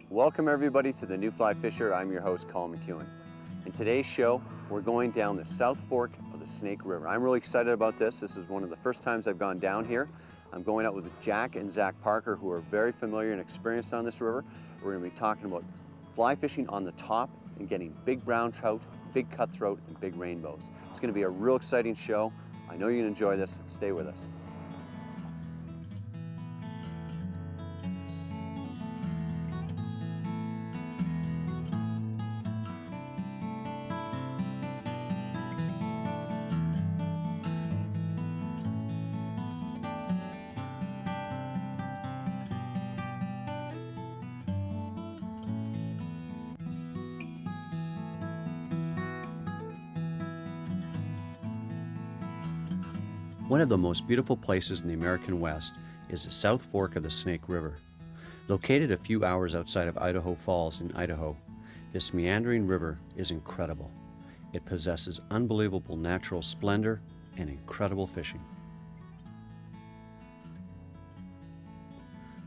Welcome everybody to the New Fly Fisher. I'm your host, Colin McEwen. In today's show, we're going down the South Fork of the Snake River. I'm really excited about this. This is one of the first times I've gone down here. I'm going out with Jack and Zach Parker, who are very familiar and experienced on this river. We're going to be talking about fly fishing on the top and getting big brown trout, big cutthroat, and big rainbows. It's going to be a real exciting show. I know you're going to enjoy this. Stay with us. One of the most beautiful places in the American West is the South Fork of the Snake River. Located a few hours outside of Idaho Falls in Idaho, this meandering river is incredible. It possesses unbelievable natural splendor and incredible fishing.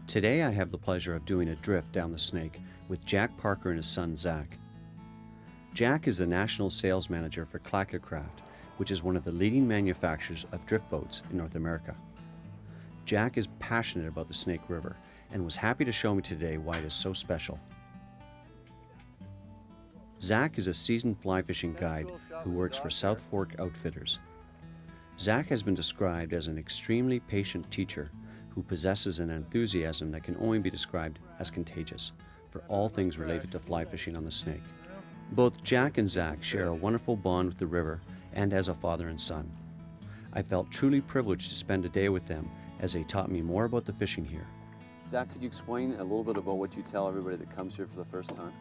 Today I have the pleasure of doing a drift down the Snake with Jack Parker and his son Zach. Jack is the national sales manager for Cutthroat, which is one of the leading manufacturers of drift boats in North America. Jack is passionate about the Snake River and was happy to show me today why it is so special. Zach is a seasoned fly fishing guide who works for South Fork Outfitters. Zach has been described as an extremely patient teacher who possesses an enthusiasm that can only be described as contagious for all things related to fly fishing on the Snake. Both Jack and Zach share a wonderful bond with the river and as a father and son. I felt truly privileged to spend a day with them as they taught me more about the fishing here. Zach, could you explain a little bit about what you tell everybody that comes here for the first time?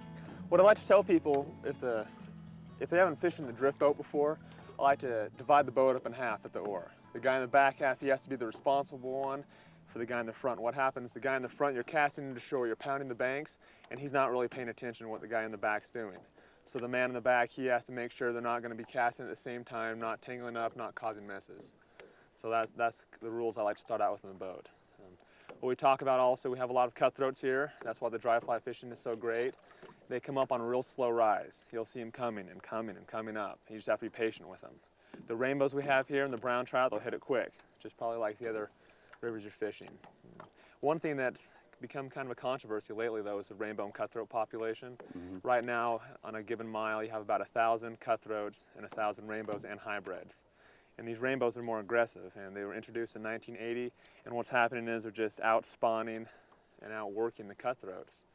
What I like to tell people, if they haven't fished in the drift boat before, I like to divide the boat up in half at the oar. The guy in the back half, he has to be the responsible one for the guy in the front. What happens, the guy in the front, you're casting into shore, you're pounding the banks, and he's not really paying attention to what the guy in the back's doing. So the man in the back, he has to make sure they're not going to be casting at the same time, not tangling up, not causing misses. So that's the rules I like to start out with in the boat. What we talk about also, we have a lot of cutthroats here. That's why the dry fly fishing is so great. They come up on a real slow rise. You'll see them coming and coming and coming up. You just have to be patient with them. The rainbows we have here and the brown trout, they'll hit it quick, just probably like the other rivers you're fishing. One thing that's become kind of a controversy lately, though, is the rainbow and cutthroat population. Right now, on a given mile, you have about 1,000 cutthroats and 1,000 rainbows and hybrids. And these rainbows are more aggressive, and they were introduced in 1980, and what's happening is they're just out spawning and outworking the cutthroats.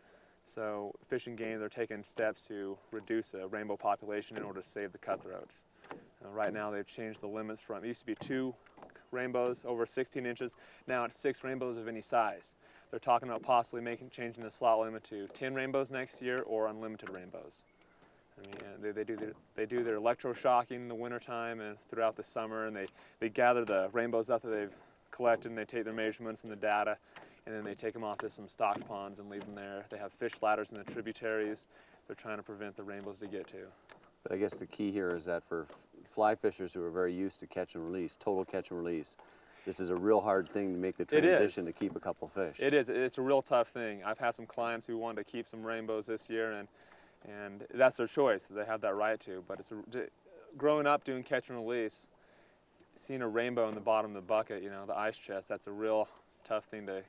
So fishing game, they're taking steps to reduce the rainbow population in order to save the cutthroats. Right now, they've changed the limits from, it used to be 2 rainbows over 16 inches, now it's 6 rainbows of any size. They're talking about possibly changing the slot limit to 10 rainbows next year or unlimited rainbows. I mean, they do their electroshocking in the wintertime and throughout the summer, and they gather the rainbows up that they've collected, and they take their measurements and the data, and then they take them off to some stock ponds and leave them there. They have fish ladders in the tributaries. They're trying to prevent the rainbows to get to. But I guess the key here is that for fly fishers who are very used to catch and release, total catch and release, this is a real hard thing to make the transition to keep a couple fish. It is. It's a real tough thing. I've had some clients who wanted to keep some rainbows this year, and that's their choice. They have that right to. But growing up doing catch and release, seeing a rainbow in the bottom of the bucket, you know, the ice chest, that's a real tough thing to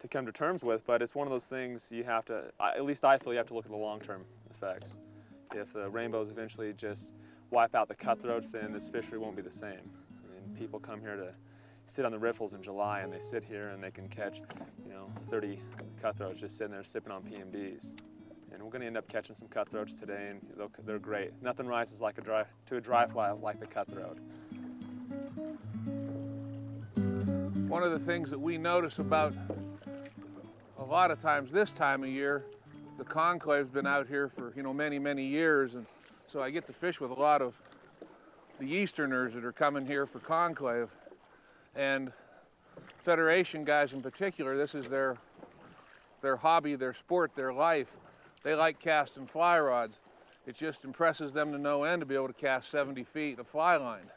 come to terms with. But it's one of those things you have to, at least I feel, you have to look at the long-term effects. If the rainbows eventually just wipe out the cutthroats, then this fishery won't be the same. I mean, people come here to sit on the riffles in July, and they sit here and they can catch, 30 cutthroats just sitting there sipping on PMDs. And we're going to end up catching some cutthroats today, and they're great. Nothing rises to a dry fly like the cutthroat. One of the things that we notice about a lot of times this time of year, the conclave's been out here for many, many years, and so I get to fish with a lot of the Easterners that are coming here for conclave. And Federation guys in particular, this is their hobby, their sport, their life. They like casting fly rods. It just impresses them to no end to be able to cast 70 feet of fly line.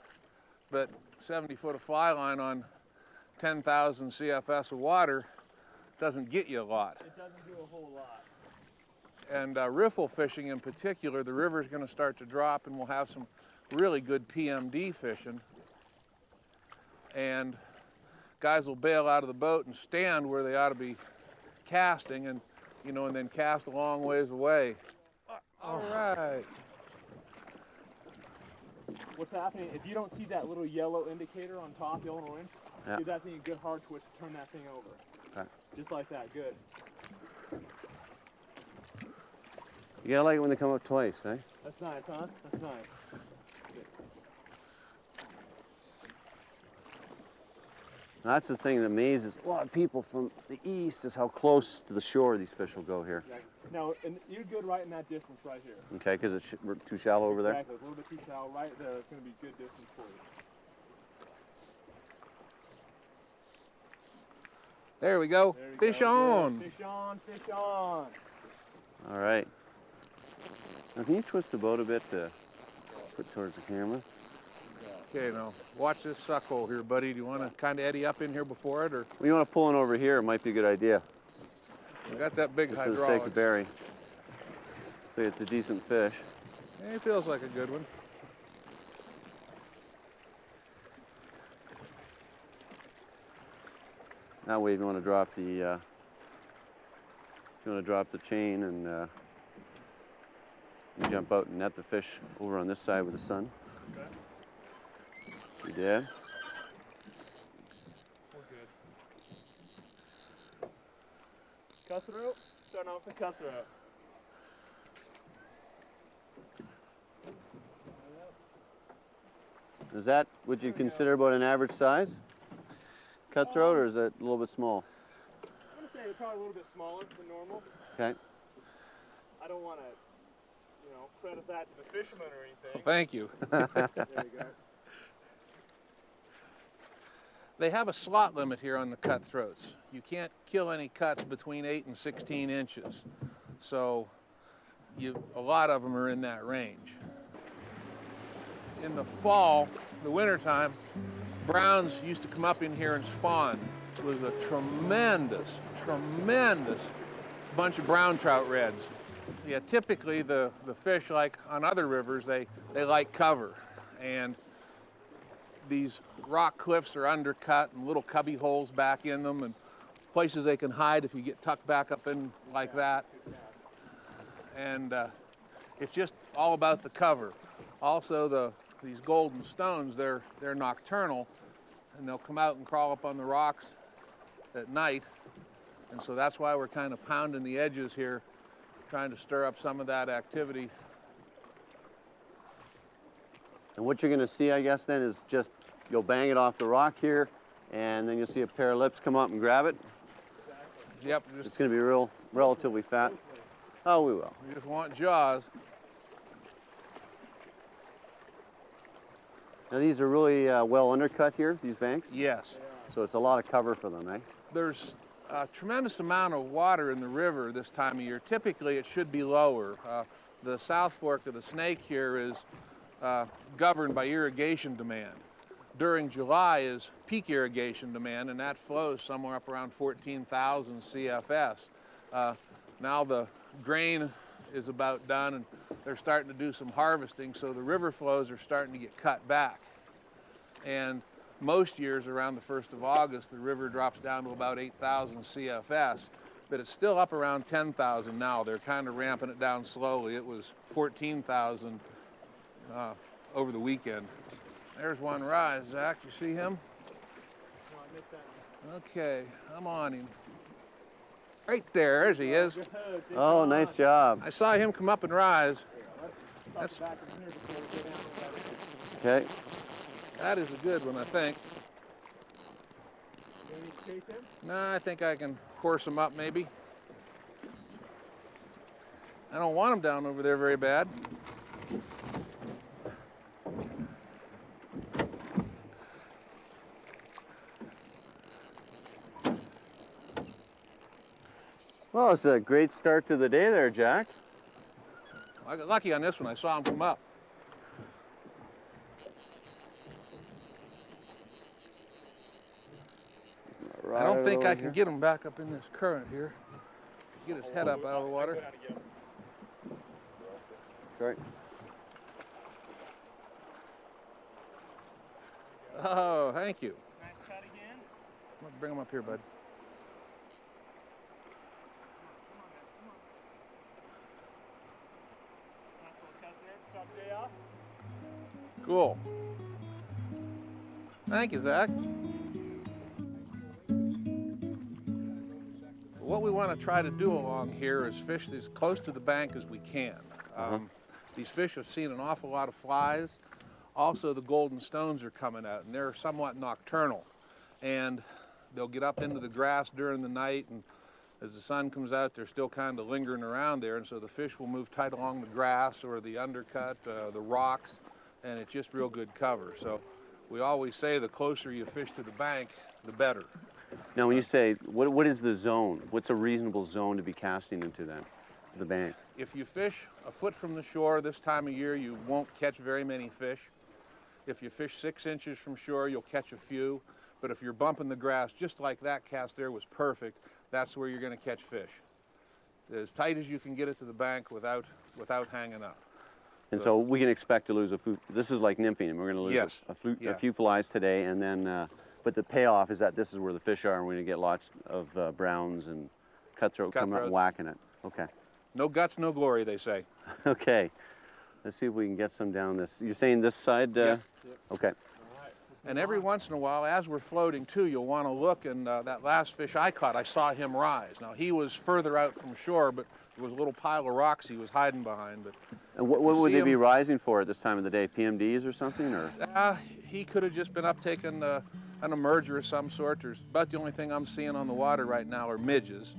But 70 foot of fly line on 10,000 CFS of water doesn't get you a lot. It doesn't do a whole lot. And riffle fishing in particular, the river's going to start to drop and we'll have some really good PMD fishing. And guys will bail out of the boat and stand where they ought to be casting, and and then cast a long ways away. All right. What's happening, if you don't see that little yellow indicator on top, yellow and orange, Yeah. give that thing a good hard twist to turn that thing over. Okay. Just like that, good. You gotta like it when they come up twice, eh? That's nice, huh? That's nice. Good. That's the thing that amazes a lot of people from the east is how close to the shore these fish will go here. Exactly. Now, and you're good right in that distance right here. Okay, because we're too shallow over there? Exactly, a little bit too shallow. Right there, it's going to be good distance for you. There we go. There you Fish go. on. Good. Fish on, fish on. All right. Now, can you twist the boat a bit to put towards the camera? Okay, now watch this suck hole here, buddy. Do you want to kind of eddy up in here before it, or Well, you want to pull in over here, it might be a good idea. we got that big Just for the hydraulic? sake of Barry. So it's a decent fish. It feels like a good one. That way, if you want to drop the chain and you jump out and net the fish over on this side with the sun. Okay. You did. We're good. Cutthroat? Starting off with cutthroat. Is that what you consider about an average size? Cutthroat, or is it a little bit small? I'm going to say they're probably a little bit smaller than normal. Okay. I don't want to, credit that to the fisherman or anything. Well, thank you. There you go. They have a slot limit here on the cutthroats. You can't kill any cuts between 8 and 16 inches. So a lot of them are in that range. In the fall, the wintertime, browns used to come up in here and spawn. It was a tremendous bunch of brown trout reds. Yeah, typically the fish, like on other rivers, they like cover. And these rock cliffs are undercut and little cubby holes back in them and places they can hide if you get tucked back up in like that. And it's just all about the cover. Also, these golden stones, they're nocturnal, and they'll come out and crawl up on the rocks at night. And so that's why we're kind of pounding the edges here, trying to stir up some of that activity. And what you're going to see, I guess, then is just you'll bang it off the rock here, and then you'll see a pair of lips come up and grab it. Yep, It's going to be relatively fat. Oh, we will. we just want jaws. Now these are really well undercut here, these banks. Yes. So it's a lot of cover for them, eh? There's a tremendous amount of water in the river this time of year. Typically, it should be lower. The South Fork of the Snake here is governed by irrigation demand. During July is peak irrigation demand, and that flows somewhere up around 14,000 CFS. Now the grain is about done, and they're starting to do some harvesting, so the river flows are starting to get cut back. And most years around the 1st of August, the river drops down to about 8,000 CFS, but it's still up around 10,000 now. They're kind of ramping it down slowly. It was 14,000 over the weekend. There's one rise, Zach. You see him? No, I missed that one. Okay, I'm on him. Right there, as he is. Good. Good Oh, job. nice job. I saw him come up and rise. Let's back in here before we go down to that. Okay. That is a good one, I think. Do you need to chase him? No, I think I can course him up maybe. I don't want him down over there very bad. Well, it's a great start to the day there, Jack. I got lucky on this one. I saw him come up. All I don't think I can get him back up in this current here. Get his head up out of the water. Sorry. Oh, thank you. Nice cut again. Bring him up here, bud. Nice little cutthroat. Sub day off. Cool. Thank you, Zach. What we want to try to do along here is fish as close to the bank as we can. These fish have seen an awful lot of flies. Also, the golden stones are coming out, and they're somewhat nocturnal. And they'll get up into the grass during the night, and as the sun comes out, they're still kind of lingering around there, and so the fish will move tight along the grass or the undercut, the rocks, and it's just real good cover. So we always say the closer you fish to the bank, the better. Now, when you say, what is the zone? What's a reasonable zone to be casting into then, the bank? If you fish a foot from the shore this time of year, you won't catch very many fish. If you fish 6 inches from shore, you'll catch a few. But if you're bumping the grass, just like that cast there was perfect, that's where you're going to catch fish. As tight as you can get it to the bank without hanging up. And so we can expect to lose a few. This is like nymphing, and we're going to lose Yes. a few flies today, and then. But the payoff is that this is where the fish are, and we're going to get lots of browns and cutthroat coming up and whacking it. Okay. No guts, no glory, they say. Okay. Let's see if we can get some down this. You're saying this side? Yeah. Okay. And every once in a while, as we're floating too, you'll want to look, and that last fish I caught, I saw him rise. Now, he was further out from shore, but there was a little pile of rocks he was hiding behind. But And what would they be rising for at this time of the day? PMDs or something? Or he could have just been up taking an emerger of some sort. There's about the only thing I'm seeing on the water right now are midges.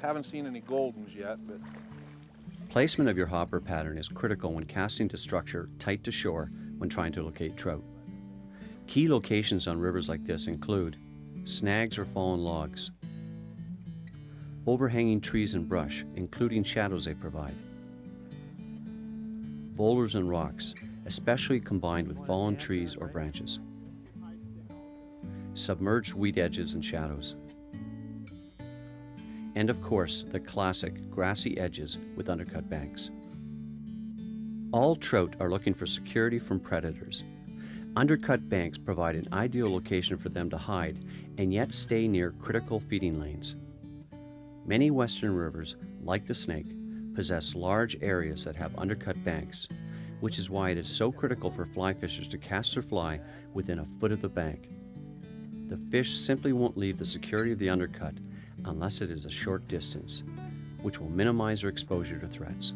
Haven't seen any goldens yet, but Placement of your hopper pattern is critical when casting to structure tight to shore when trying to locate trout. Key locations on rivers like this include snags or fallen logs, overhanging trees and brush, including shadows they provide, boulders and rocks, especially combined with fallen trees or branches, submerged weed edges and shadows, and of course the classic grassy edges with undercut banks. All trout are looking for security from predators. Undercut banks provide an ideal location for them to hide and yet stay near critical feeding lanes. Many western rivers, like the Snake, possess large areas that have undercut banks, which is why it is so critical for fly fishers to cast their fly within a foot of the bank. The fish simply won't leave the security of the undercut unless it is a short distance, which will minimize their exposure to threats.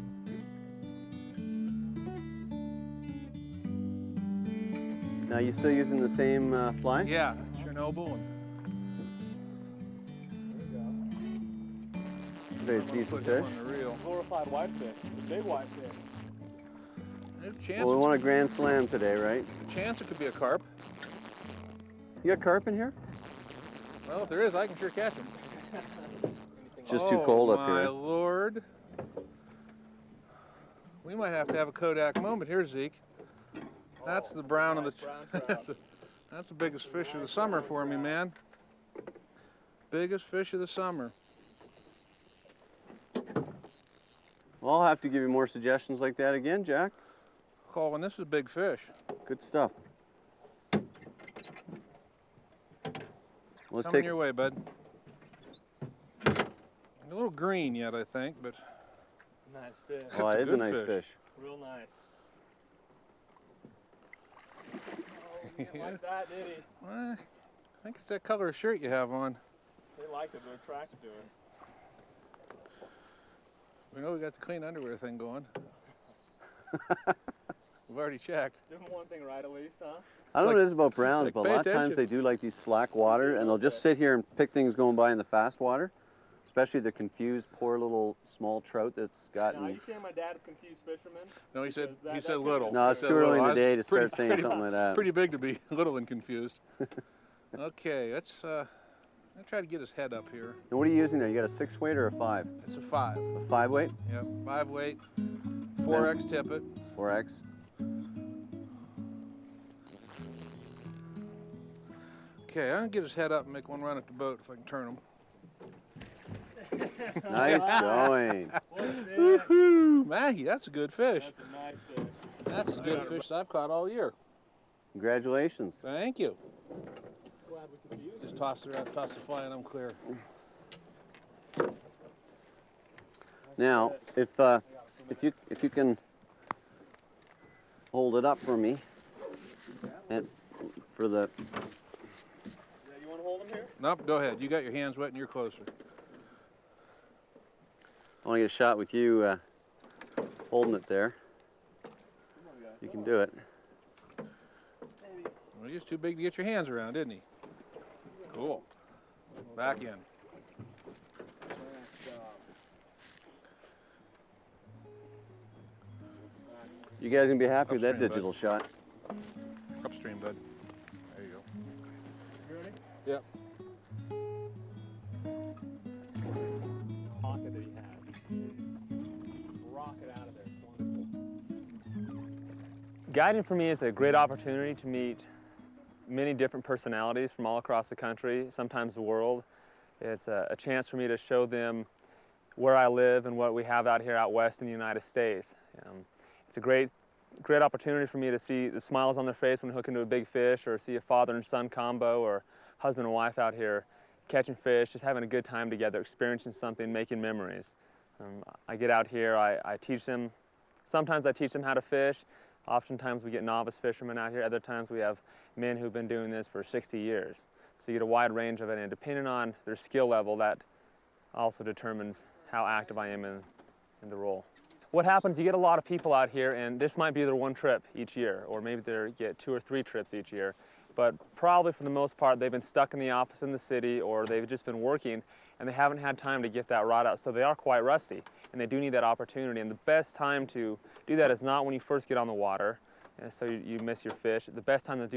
Now, you still using the same fly? yeah, Chernobyl. And Very decent put fish. him on the reel. Glorified whitefish, the big whitefish. There's a chance, Well, we want a grand slam today, right? chance it could be a carp. You got carp in here? Well, if there is, I can sure catch him. It's just too cold up Oh, here. my Lord. We might have to have a Kodak moment here, Zeke. That's the brown of the... Brown trout. That's the biggest fish of the summer for me, man. Biggest fish of the summer. Well, I'll have to give you more suggestions like that again, Jack. Colin, this is a big fish. Good stuff. Let's Coming take. your way, bud. A little green yet, I think, but Nice fish. Oh, That's it a is a good nice fish. fish. Real nice. Yeah. Didn't like that, did he? I think it's that color of shirt you have on. They liked it, they're attracted to it. We know we got the clean underwear thing going. We've already checked. Doing one thing right at least, huh? I don't know like- what it is about browns, like, but a pay lot of times attention. they do like these slack water, and they'll just sit here and pick things going by in the fast water. Especially the confused, poor little small trout that's Now, are gotten. you saying my dad is confused fisherman? No, he said Because that he said kind little. of- No, it's He too said early in little. the I day to was start saying something like that. Pretty big to be little and confused. Okay, let's try to get his head up here. And what are you using there? You got a 6 weight or a 5? It's a 5. A 5 weight? Yep, 5 weight, 4X tippet. Okay, I'm gonna get his head up and make one run at the boat if I can turn him. Nice going. Woohoo! Maggie, that's a good fish. That's a nice fish. That's as good a fish as I've caught all year. Congratulations. Thank you. Glad we could use it. Just toss the fly and I'm clear. Now, if you can hold it up for me, and for the. Yeah, you want to hold him here? Nope, go ahead. You got your hands wet and you're closer. I want to get a shot with you holding it there. You can do it. Well, he was too big to get your hands around, isn't he? Cool. Back in. You guys gonna be happy with that Upstream, digital shot. Upstream, bud. There you go. You ready? Yep. Pocket that he had. Rocket out of there. It's wonderful. Guiding for me is a great opportunity to meet many different personalities from all across the country, sometimes the world. It's a chance for me to show them where I live and what we have out here out west in the United States. It's a great opportunity for me to see the smiles on their face when they hook into a big fish, or see a father and son combo, or husband and wife out here catching fish, just having a good time together, experiencing something, making memories. I get out here, I teach them, sometimes I teach them how to fish. Oftentimes we get novice fishermen out here, other times we have men who've been doing this for 60 years. So you get a wide range of it, and depending on their skill level, that also determines how active I am in the role. What happens, you get a lot of people out here, and this might be their one trip each year, or maybe they get 2 or 3 trips each year. But probably for the most part, they've been stuck in the office in the city, or they've just been working, and they haven't had time to get that rod out, so they are quite rusty, and they do need that opportunity. And the best time to do that is not when you first get on the water, and so you miss your fish. The best time to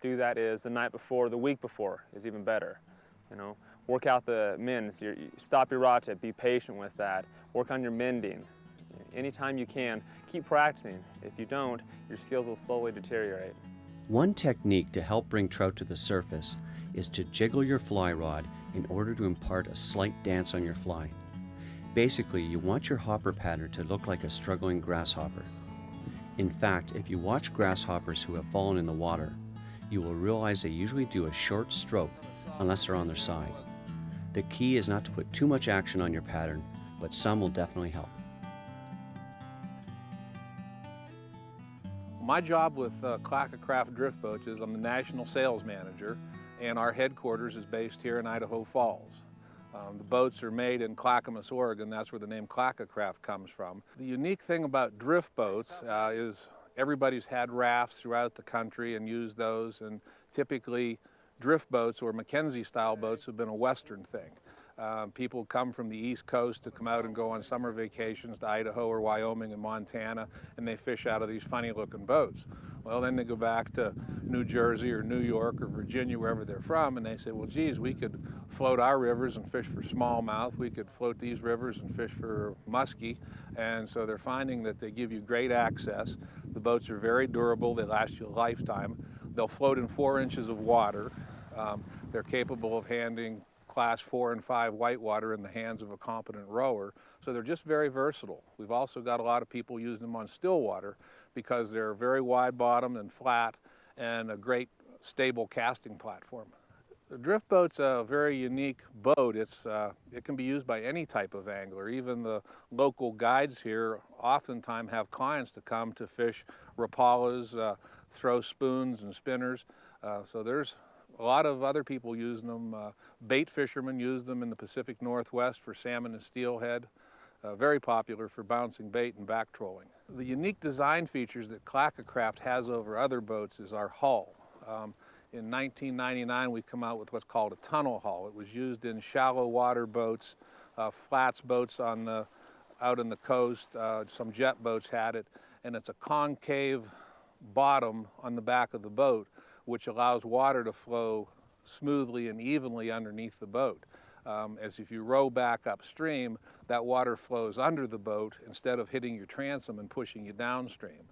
do that is the night before, the week before is even better. You know, work out the mends, stop your rod tip, be patient with that, work on your mending. Anytime you can, keep practicing. If you don't, your skills will slowly deteriorate. One technique to help bring trout to the surface is to jiggle your fly rod in order to impart a slight dance on your fly. Basically, you want your hopper pattern to look like a struggling grasshopper. In fact, if you watch grasshoppers who have fallen in the water, you will realize they usually do a short stroke unless they're on their side. The key is not to put too much action on your pattern, but some will definitely help. My job with Cutthroat drift boats is I'm the national sales manager, and our headquarters is based here in Idaho Falls. The boats are made in Clackamas, Oregon. That's where the name Cutthroat comes from. The unique thing about drift boats is everybody's had rafts throughout the country and used those, and typically drift boats or Mackenzie-style boats have been a Western thing. People come from the East Coast to come out and go on summer vacations to Idaho or Wyoming and Montana, and they fish out of these funny-looking boats. Well, then they go back to New Jersey or New York or Virginia, wherever they're from, and they say, well, geez, we could float our rivers and fish for smallmouth. We could float these rivers and fish for muskie. And so they're finding that they give you great access. The boats are very durable. They last you a lifetime. They'll float in 4 inches of water. They're capable of handling Class 4 and 5 whitewater in the hands of a competent rower. So they're just very versatile. We've also got a lot of people using them on still water because they're very wide bottomed and flat and a great stable casting platform. The drift boat's a very unique boat. It can be used by any type of angler. Even the local guides here oftentimes have clients to come to fish rapalas, throw spoons and spinners. So there's a lot of other people using them. Bait fishermen use them in the Pacific Northwest for salmon and steelhead. Very popular for bouncing bait and back trolling. The unique design features that Cutthroat has over other boats is our hull. In 1999, we come out with what's called a tunnel hull. It was used in shallow water boats, flats boats out on the coast. Some jet boats had it, and it's a concave bottom on the back of the boat, which allows water to flow smoothly and evenly underneath the boat. As if you row back upstream, that water flows under the boat instead of hitting your transom and pushing you downstream.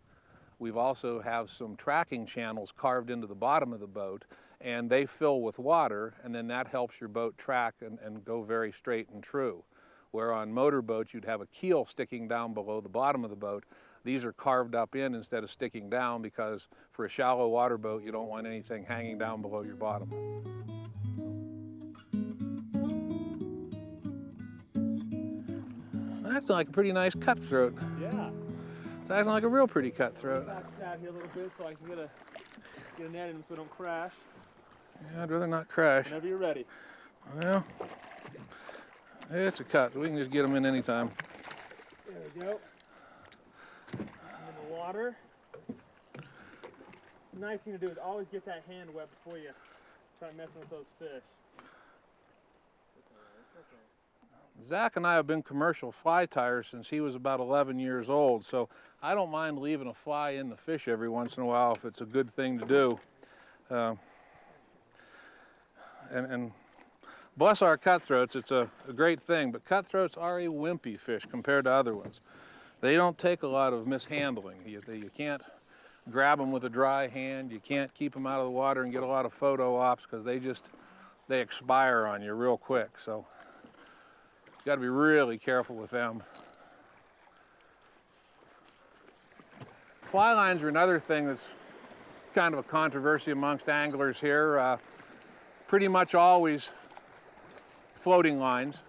We've also have some tracking channels carved into the bottom of the boat, and they fill with water, and then that helps your boat track and go very straight and true. Where on motorboats you'd have a keel sticking down below the bottom of the boat. These are carved up in instead of sticking down, because for a shallow water boat you don't want anything hanging down below your bottom. Acting like a pretty nice cutthroat. Yeah. It's acting like a real pretty cutthroat. Back out here a little bit so I can get a net in them so I don't crash. Yeah, I'd rather not crash. Whenever you're ready. Well, it's a cut. We can just get them in any time. There we go. In the water. The nice thing to do is always get that hand wet before you start messing with those fish. Zach and I have been commercial fly tyers since he was about 11 years old, so I don't mind leaving a fly in the fish every once in a while if it's a good thing to do. And bless our cutthroats, it's a great thing, but cutthroats are a wimpy fish compared to other ones. They don't take a lot of mishandling. You can't grab them with a dry hand, you can't keep them out of the water and get a lot of photo ops, because they expire on you real quick. So you got to be really careful with them. Fly lines are another thing that's kind of a controversy amongst anglers here. Pretty much always floating lines,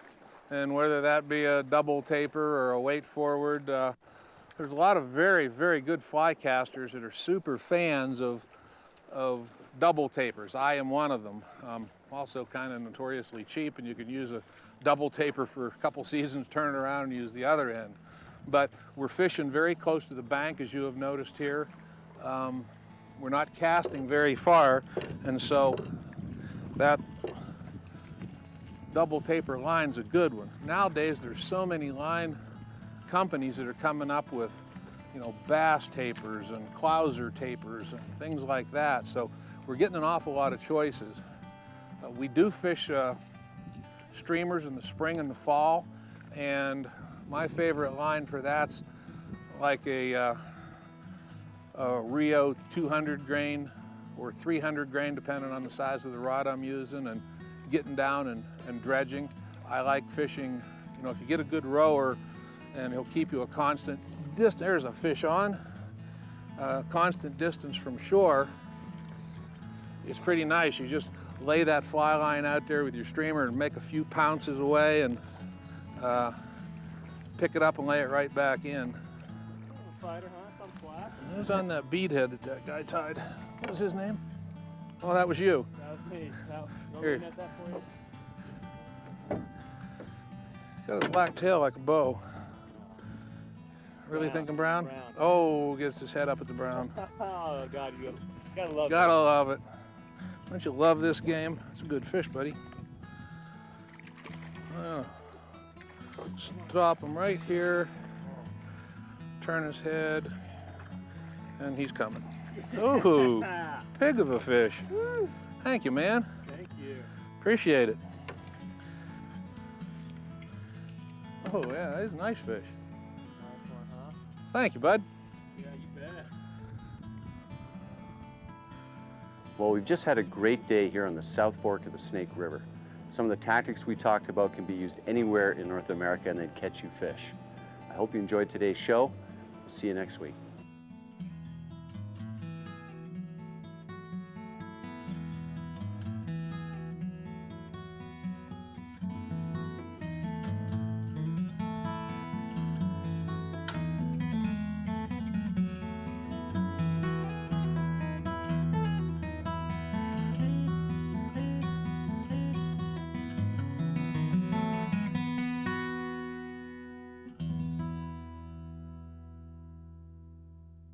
and whether that be a double taper or a weight forward, there's a lot of very, very good fly casters that are super fans of double tapers. I am one of them. Also kind of notoriously cheap, and you can use a double taper for a couple seasons, turn it around and use the other end. But we're fishing very close to the bank, as you have noticed here. We're not casting very far, and so that double taper line's a good one. Nowadays there's so many line companies that are coming up with, you know, bass tapers and clouser tapers and things like that, so we're getting an awful lot of choices. We do fish streamers in the spring and the fall, and my favorite line for that's like a Rio 200 grain or 300 grain, depending on the size of the rod I'm using, and getting down and dredging. I like fishing, you know, if you get a good rower and he'll keep you a constant distance. There's a fish on, constant distance from shore. It's pretty nice. You just lay that fly line out there with your streamer and make a few pounces away and pick it up and lay it right back in. Fighter, huh? Some flat. It was on that beadhead that guy tied. What was his name? Oh, that was you. That was me. Here. Net that for you? Got a black tail like a bow. Really Brown. thinking brown? Brown. Oh, gets his head up at the brown. Oh, God, you gotta love Gotta it. love it. Don't you love this game? It's a good fish, buddy. Stop him right here. Turn his head, and he's coming. Oh, pig of a fish. Woo. Thank you, man. Thank you. Appreciate it. Oh, yeah, that's a nice fish. Nice one, huh? Thank you, bud. Yeah, you bet. Well, we've just had a great day here on the South Fork of the Snake River. Some of the tactics we talked about can be used anywhere in North America and they'd catch you fish. I hope you enjoyed today's show. We'll see you next week.